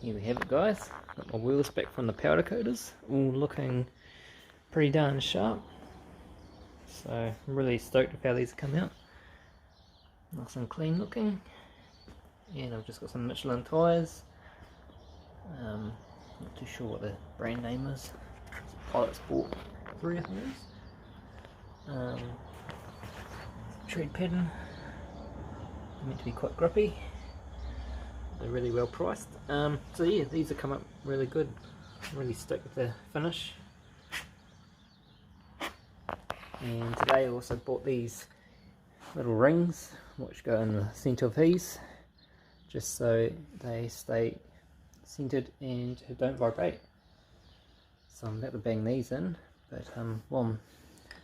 Here we have it, guys. Got my wheels back from the powder coaters, all looking pretty darn sharp. So I'm really stoked with how these come out. Nice and clean looking. And I've just got some Michelin tyres. Not too sure what the brand name is. It's Pilot Sport 3, I think it is. Tread pattern. They're meant to be quite grippy. They're really well priced. So yeah, these have come up really good. I'm really stoked with the finish. And today I also bought these little rings which go in the centre of these, just so they stay centered and don't vibrate. So I'm about to bang these in, but while I'm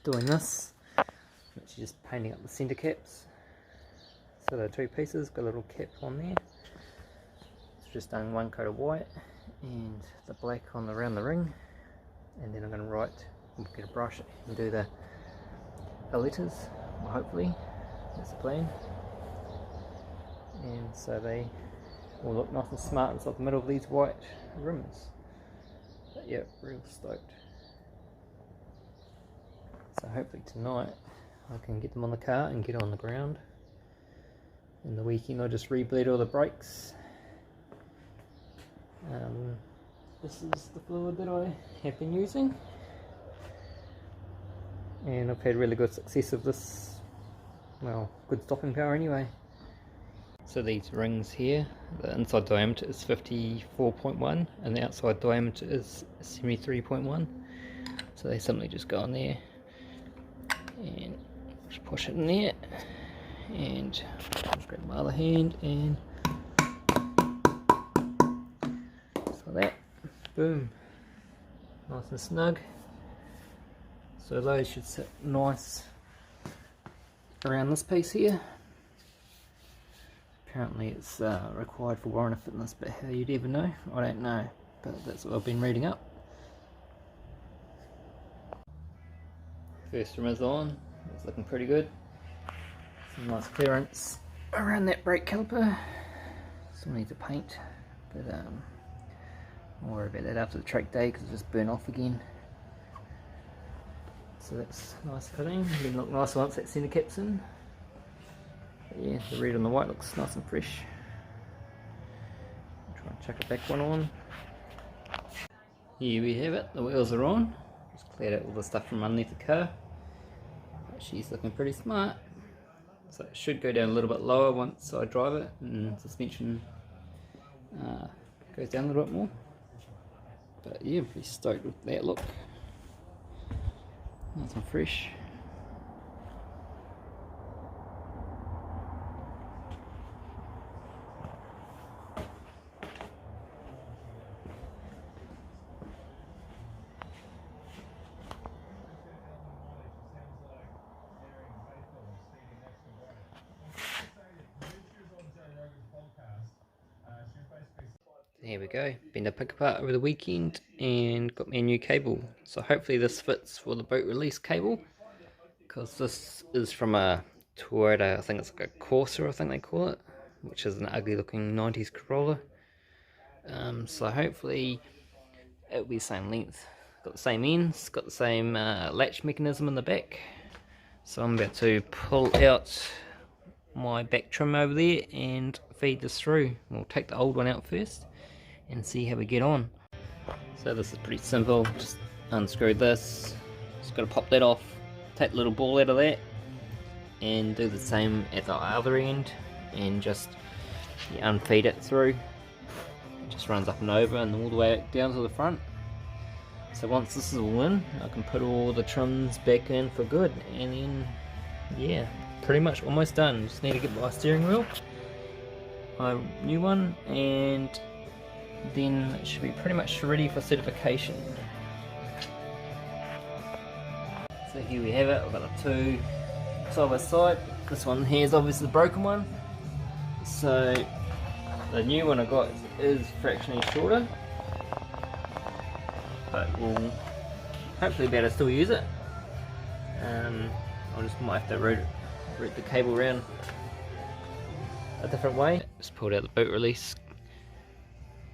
doing this, I'm actually just painting up the center caps. So they're two pieces, got a little cap on there. So just done one coat of white and the black on around the ring, and then I'm going to get a brush and do the letters. Well, hopefully that's the plan. And so they will look nice and smart inside the middle of these white rims. But yeah, real stoked. So hopefully tonight I can get them on the car and get on the ground. In the weekend I'll just re-bleed all the brakes. This is the fluid that I have been using, and I've had really good success with this. Well, good stopping power anyway. So these rings here, the inside diameter is 54.1 and the outside diameter is 73.1. So they simply just go on there and just push it in there, and just grab my other hand and just like that, boom, nice and snug. So those should sit nice around this piece here. Apparently it's required for warrant of fitness, but how you'd ever know, I don't know, but that's what I've been reading up. First rim is on, it's looking pretty good. Some nice clearance around that brake caliper. Still need to paint, but I'll worry about that after the track day because it just burn off again. So that's nice fitting. It'll look nice once that centre cap's in. But yeah, the red and the white looks nice and fresh. I'll try and chuck a back one on. Here we have it, the wheels are on. Just cleared out all the stuff from underneath the car. But she's looking pretty smart. So it should go down a little bit lower once I drive it and suspension goes down a little bit more. But yeah, I'm pretty stoked with that look. Nice and fresh. There we go, been to pick apart over the weekend and got me a new cable. So hopefully this fits for the boat release cable, because this is from a Toyota, I think it's like a Corsa, I think they call it, which is an ugly looking 90s Corolla. So hopefully it'll be the same length, got the same ends, got the same latch mechanism in the back. So I'm about to pull out my back trim over there and feed this through. We'll take the old one out first and see how we get on. So this is pretty simple, just unscrew this, just got to pop that off, take the little ball out of that and do the same at the other end, and just unfeed it through. It just runs up and over and all the way down to the front. So once this is all in, I can put all the trims back in for good, and then yeah, pretty much almost done. Just need to get my steering wheel, my new one, and then it should be pretty much ready for certification. So here we have it, I've got the two side by side. This one here is obviously the broken one, so the new one I got is fractionally shorter, but we'll hopefully be able to still use it. I just might have to route the cable around a different way. Just pulled out the boot release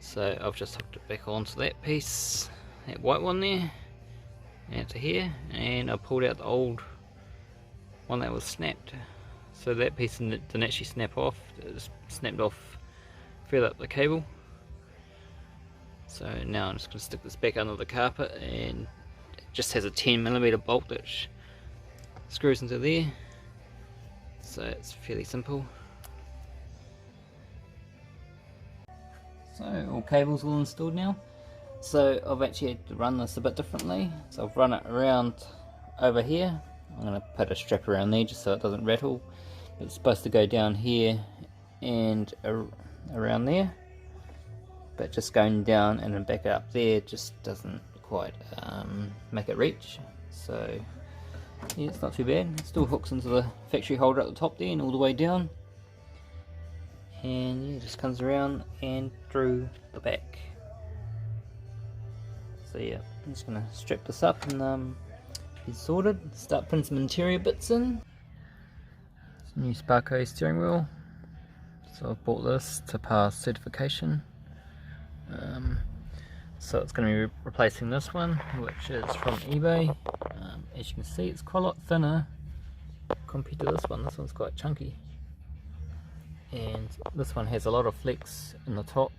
So I've just hooked it back onto that piece, that white one there, and to here, and I pulled out the old one that was snapped. So that piece didn't actually snap off, it just snapped off further up the cable. So now I'm just going to stick this back under the carpet, and it just has a 10mm bolt that screws into there. So it's fairly simple. So all cables all installed now. So I've actually had to run this a bit differently. So I've run it around over here. I'm going to put a strap around there just so it doesn't rattle. It's supposed to go down here and around there. But just going down and then back up there just doesn't quite make it reach. So yeah, it's not too bad. It still hooks into the factory holder at the top there and all the way down. And yeah, it just comes around and through the back. So yeah, I'm just going to strap this up and be sorted. Start putting some interior bits in. Some new Sparco steering wheel. So I've bought this to pass certification. So it's going to be replacing this one, which is from eBay. As you can see, it's quite a lot thinner compared to this one. This one's quite chunky. And this one has a lot of flex in the top,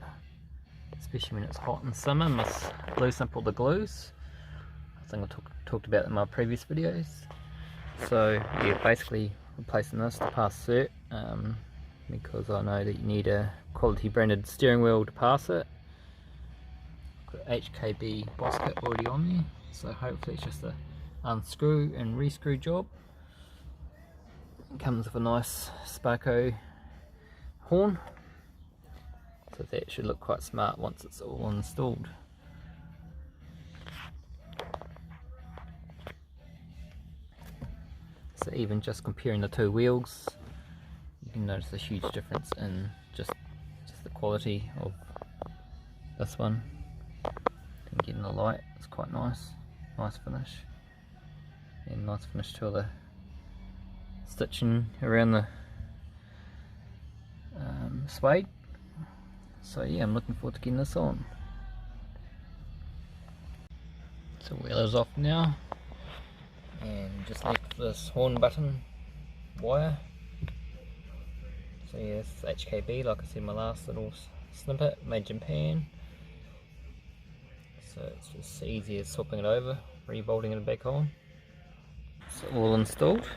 especially when it's hot in summer. Must loosen up all the glues. I think I talked about in my previous videos. So yeah, basically replacing this to pass cert, because I know that you need a quality branded steering wheel to pass it. Got HKB boss kit already on there, so hopefully it's just a unscrew and rescrew job. It comes with a nice Sparco horn, so that should look quite smart once it's all installed. So even just comparing the two wheels, you can notice a huge difference in just the quality of this one. And getting the light, it's quite nice finish, and nice finish to the stitching around the suede. So yeah, I'm looking forward to getting this on. So wheeler's off now, and just left this horn button wire. So yeah, this is HKB, like I said in my last little snippet, made in Japan. So it's just easy as swapping it over, re-bolting it back on. So all installed.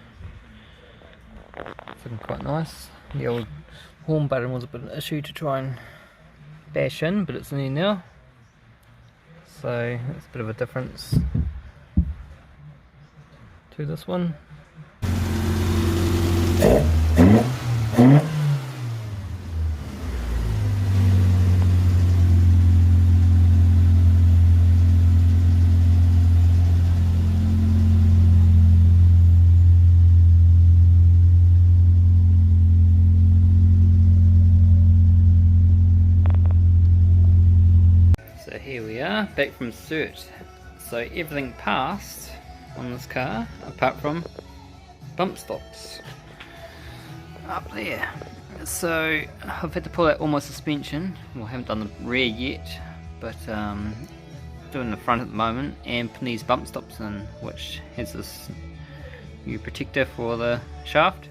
It's looking quite nice. The old horn button was a bit of an issue to try and bash in, but it's in there now. So it's a bit of a difference to this one. So here we are, back from cert. So everything passed on this car, apart from bump stops up there. So I've had to pull out all my suspension. Well, I haven't done the rear yet, but doing the front at the moment, and putting these bump stops in, which has this new protector for the shaft.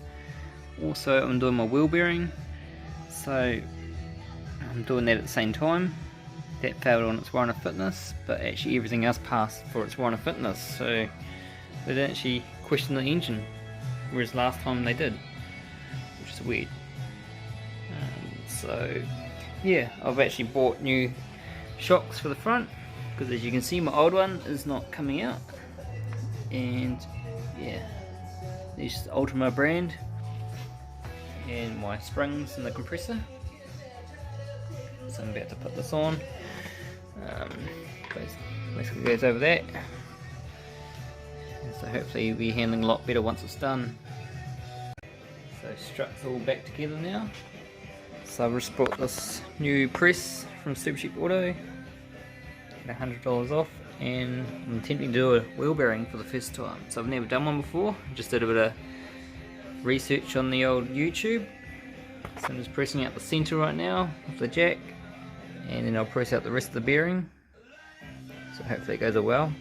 Also, I'm doing my wheel bearing, so I'm doing that at the same time. That failed on its warrant of fitness, but actually everything else passed for its warrant of fitness, so they didn't actually question the engine, whereas last time they did, which is weird. So yeah, I've actually bought new shocks for the front, because as you can see my old one is not coming out, and yeah, these Ultima brand, and my springs and the compressor. So I'm about to put this on. Basically goes over that, and so hopefully you'll be handling a lot better once it's done. So struts all back together now. So I've just bought this new press from Super Cheap Auto, $100 off, and I'm attempting to do a wheel bearing for the first time. So I've never done one before, just did a bit of research on the old YouTube. So I'm just pressing out the centre right now with the jack, and then I'll press out the rest of the bearing, so hopefully it goes well.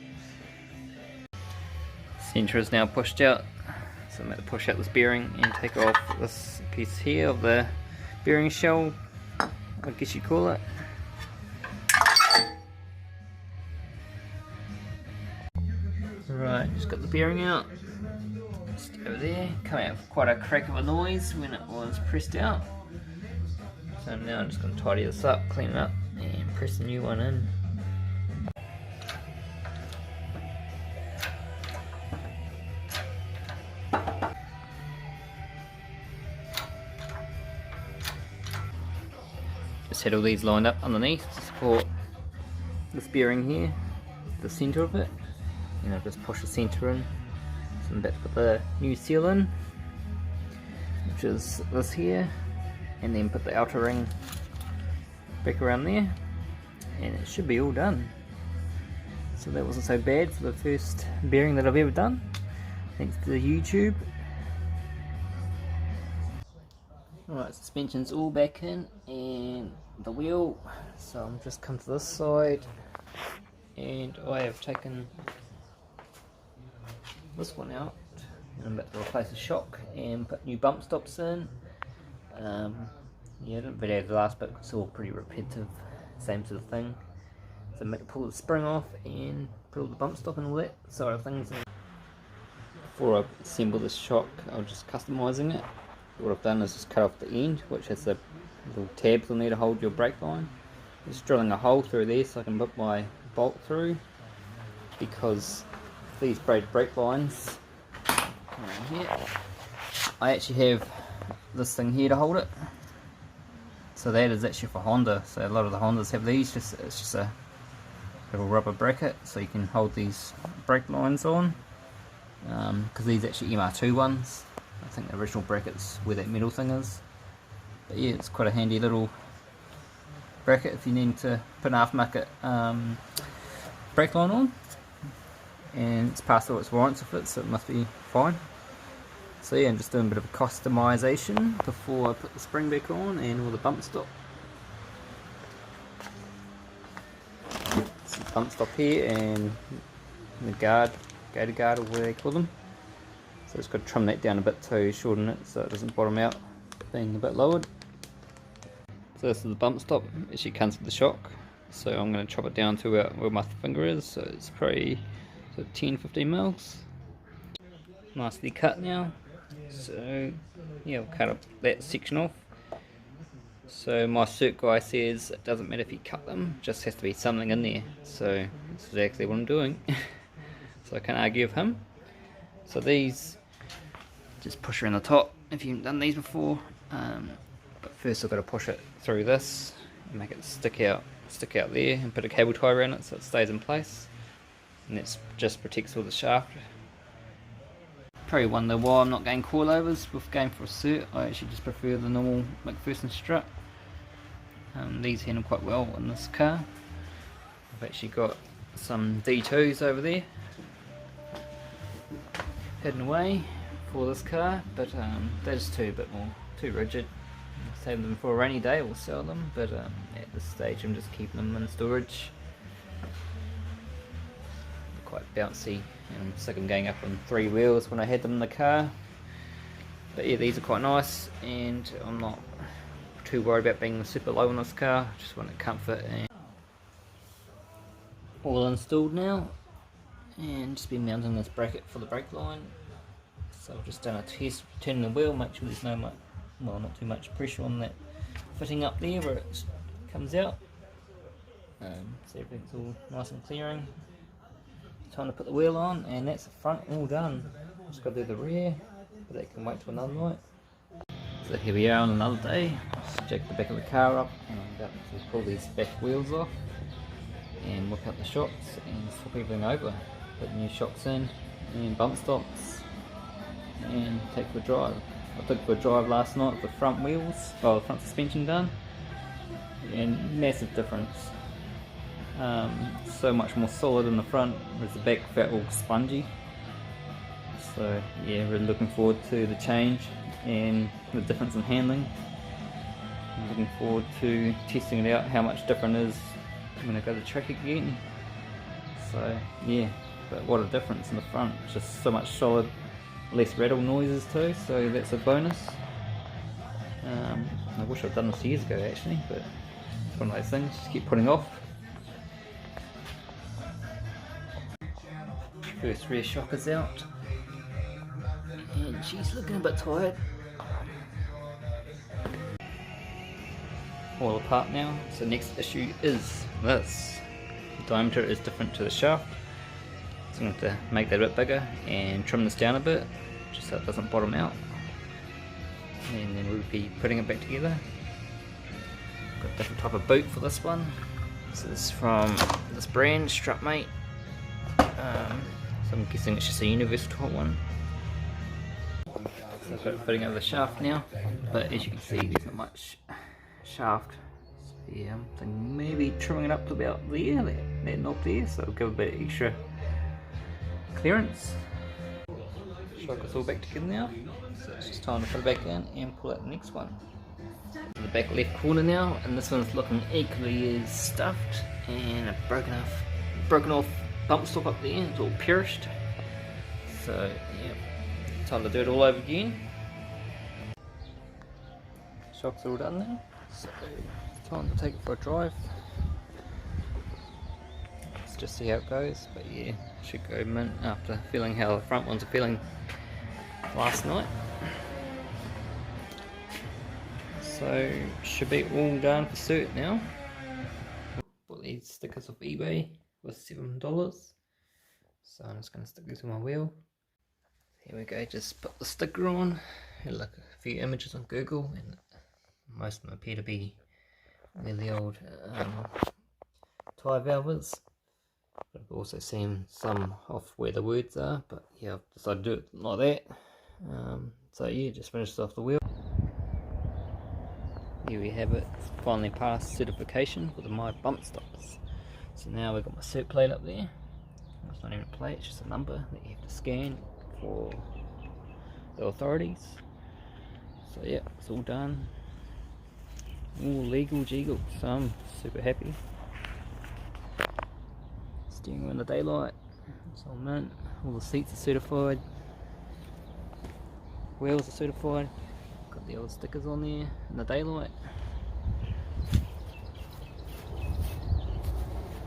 Centre is now pushed out, so I'm going to push out this bearing and take off this piece here of the bearing shell, I guess you call it. Right, just got the bearing out, just over there, coming out with quite a crack of a noise when it was pressed out. So now I'm just going to tidy this up, clean it up, and press the new one in. Just had all these lined up underneath to support this bearing here, the centre of it. You know, just push the centre in. So I'm about to put the new seal in, which is this here, and then put the outer ring back around there, and it should be all done. So that wasn't so bad for the first bearing that I've ever done, thanks to the YouTube. Alright, suspension's all back in, and the wheel, so I'm just come to this side, and I have taken this one out, and I'm about to replace the shock and put new bump stops in. Yeah, I didn't video the last bit, it's all pretty repetitive, same sort of thing. So I'm about to pull the spring off and put all the bump stop and all that sort of things. Before I assemble this shock, I'm just customising it. What I've done is just cut off the end, which has the little tabs on there to hold your brake line. Just drilling a hole through there so I can put my bolt through, because these braided brake lines around here, I actually have this thing here to hold it. So that is actually for Honda. So a lot of the Hondas have these. It's just a little rubber bracket so you can hold these brake lines on. Because these are actually MR2 ones. I think the original bracket's where that metal thing is. But yeah, it's quite a handy little bracket if you need to put an aftermarket brake line on. And it's past all its warrants with it, so it must be fine. So yeah, I'm just doing a bit of a customization before I put the spring back on and all the bump stop. Some bump stop here and the guard, gator guard or whatever they call them. So just got to trim that down a bit to shorten it so it doesn't bottom out being a bit lowered. So this is the bump stop, it actually comes with the shock. So I'm going to chop it down to where my finger is, so it's probably 10-15 mils. Nicely cut now. So yeah, I'll cut up that section off. So my cert guy says it doesn't matter if you cut them, just has to be something in there. So that's exactly what I'm doing. So I can't argue with him. So these, just push around the top if you haven't done these before. But first I've got to push it through this and make it stick out there, and put a cable tie around it so it stays in place. And that just protects all the shaft. Probably wonder why I'm not going coilovers with going for a cert. I actually just prefer the normal McPherson strut. These handle quite well in this car. I've actually got some D2s over there hidden away for this car, but they're just too rigid. Save them for a rainy day, we'll sell them, but at this stage I'm just keeping them in storage. Quite bouncy, and I'm sick of going up on 3 wheels when I had them in the car. But yeah, these are quite nice, and I'm not too worried about being super low on this car. Just want comfort. And all installed now, and just been mounting this bracket for the brake line. So I've just done a test turning the wheel, make sure there's not too much pressure on that fitting up there where it comes out. So everything's all nice and clearing. Time to put the wheel on, and that's the front all done. Just got to do the rear, but that can wait till another night. So here we are on another day. Just jack the back of the car up, and I'm about to pull these back wheels off and work out the shocks and swap everything over. Put new shocks in and bump stops and take for a drive. I took for a drive last night with the front wheels, the front suspension done, and massive difference. So much more solid in the front, whereas the back felt all spongy. So yeah, really looking forward to the change and the difference in handling. I'm looking forward to testing it out, how much different it is when I go to the track again. So yeah, but what a difference in the front. It's just so much solid, less rattle noises too, so that's a bonus. I wish I'd done this years ago actually, but it's one of those things, just keep putting off. First rear shock is out, and she's looking a bit tired. All apart now, so next issue is this. The diameter is different to the shaft, so I'm going to have to make that a bit bigger and trim this down a bit, just so it doesn't bottom out. And then we'll be putting it back together. Got a different type of boot for this one. This is from this brand, Strutmate. So I'm guessing it's just a universal type one. So I've got it fitting over the shaft now, but as you can see there's not much shaft. So yeah, I'm thinking maybe trimming it up to about there, that knob there, so it'll give a bit extra clearance. Shock is all back together now, so it's just time to put it back in and pull out the next one. The back left corner now, and this one's looking equally as stuffed, and a broken off bump stop up there, it's all perished. So yeah, time to do it all over again. Shock's all done now, so it's time to take it for a drive. Let's just see how it goes, but yeah, should go mint after feeling how the front ones are feeling last night. So should be all done for cert now. Bought these stickers off eBay with $7, so I'm just going to stick these on my wheel. Here we go, just put the sticker on. Had look at a few images on Google, and most of them appear to be where the old tyre valve is. But I've also seen some off where the words are, but yeah, I've decided to do it like that. So yeah, just finished off the wheel. Here we have it, finally passed certification for my bump stops. So now we've got my cert plate up there. It's not even a plate, it's just a number that you have to scan for the authorities. So yeah, it's all done. All legal jiggle, so I'm super happy. Steering wheel in the daylight, it's all mint. All the seats are certified. Wheels are certified. Got the old stickers on there in the daylight.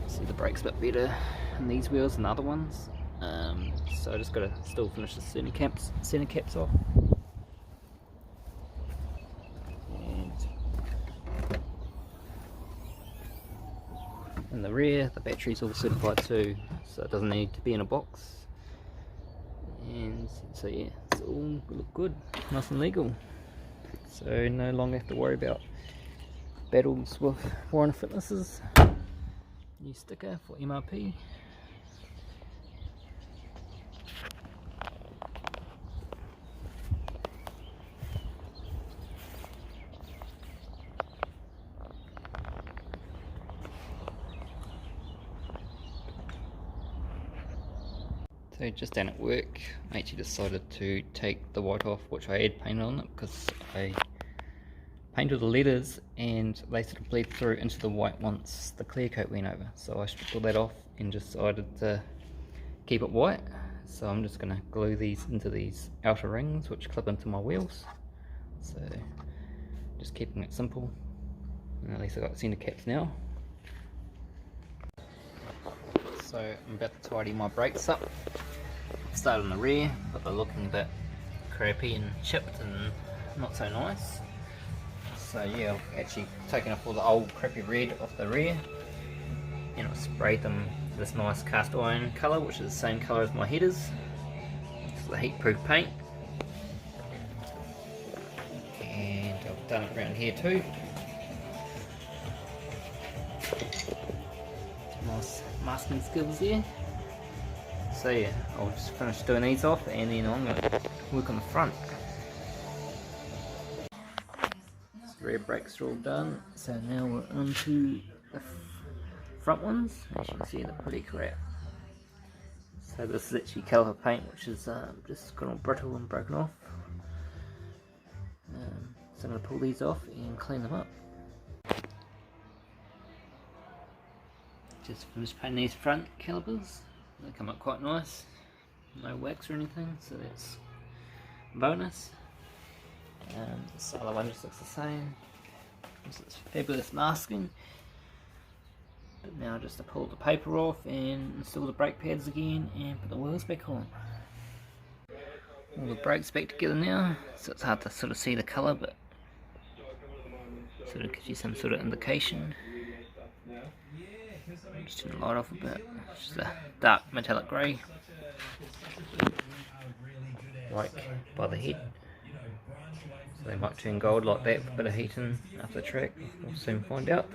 See the brakes a bit better in these wheels than the other ones. So I just got to still finish the center caps off. In the rear, the battery's all certified too, so it doesn't need to be in a box. And so yeah, it's all look good, nice and legal. So no longer have to worry about battles with warrant fitnesses. New sticker for MRP. So just down at work, I actually decided to take the white off, which I had painted on it, because I painted the letters and they sort of bled through into the white once the clear coat went over. So I stripped all that off and decided to keep it white. So I'm just going to glue these into these outer rings which clip into my wheels. So just keeping it simple, and at least I've got center caps now. So I'm about to tidy my brakes up. Started on the rear, but they're looking a bit crappy and chipped and not so nice. So yeah, I've actually taken off all the old crappy red off the rear, and I've sprayed them this nice cast iron colour, which is the same colour as my headers. It's the heat proof paint. And I've done it around here too. Nice masking skills there. So yeah, I'll just finish doing these off and then I'm going to work on the front. The rear brakes are all done, so now we're on to the front ones. As you can see, they're pretty crap. So this is actually caliper paint, which is just got all brittle and broken off. I'm going to pull these off and clean them up. Just finished painting these front calipers. They come up quite nice. No wax or anything, so that's a bonus. This other one just looks the same. This fabulous masking. But now just to pull the paper off and install the brake pads again and put the wheels back on. All the brakes back together now, so it's hard to sort of see the colour, but sort of gives you some sort of indication. Just turn the light off a bit. It's just a dark metallic grey. Like by the head. So they might turn gold like that with a bit of heat in after the track. We'll soon find out.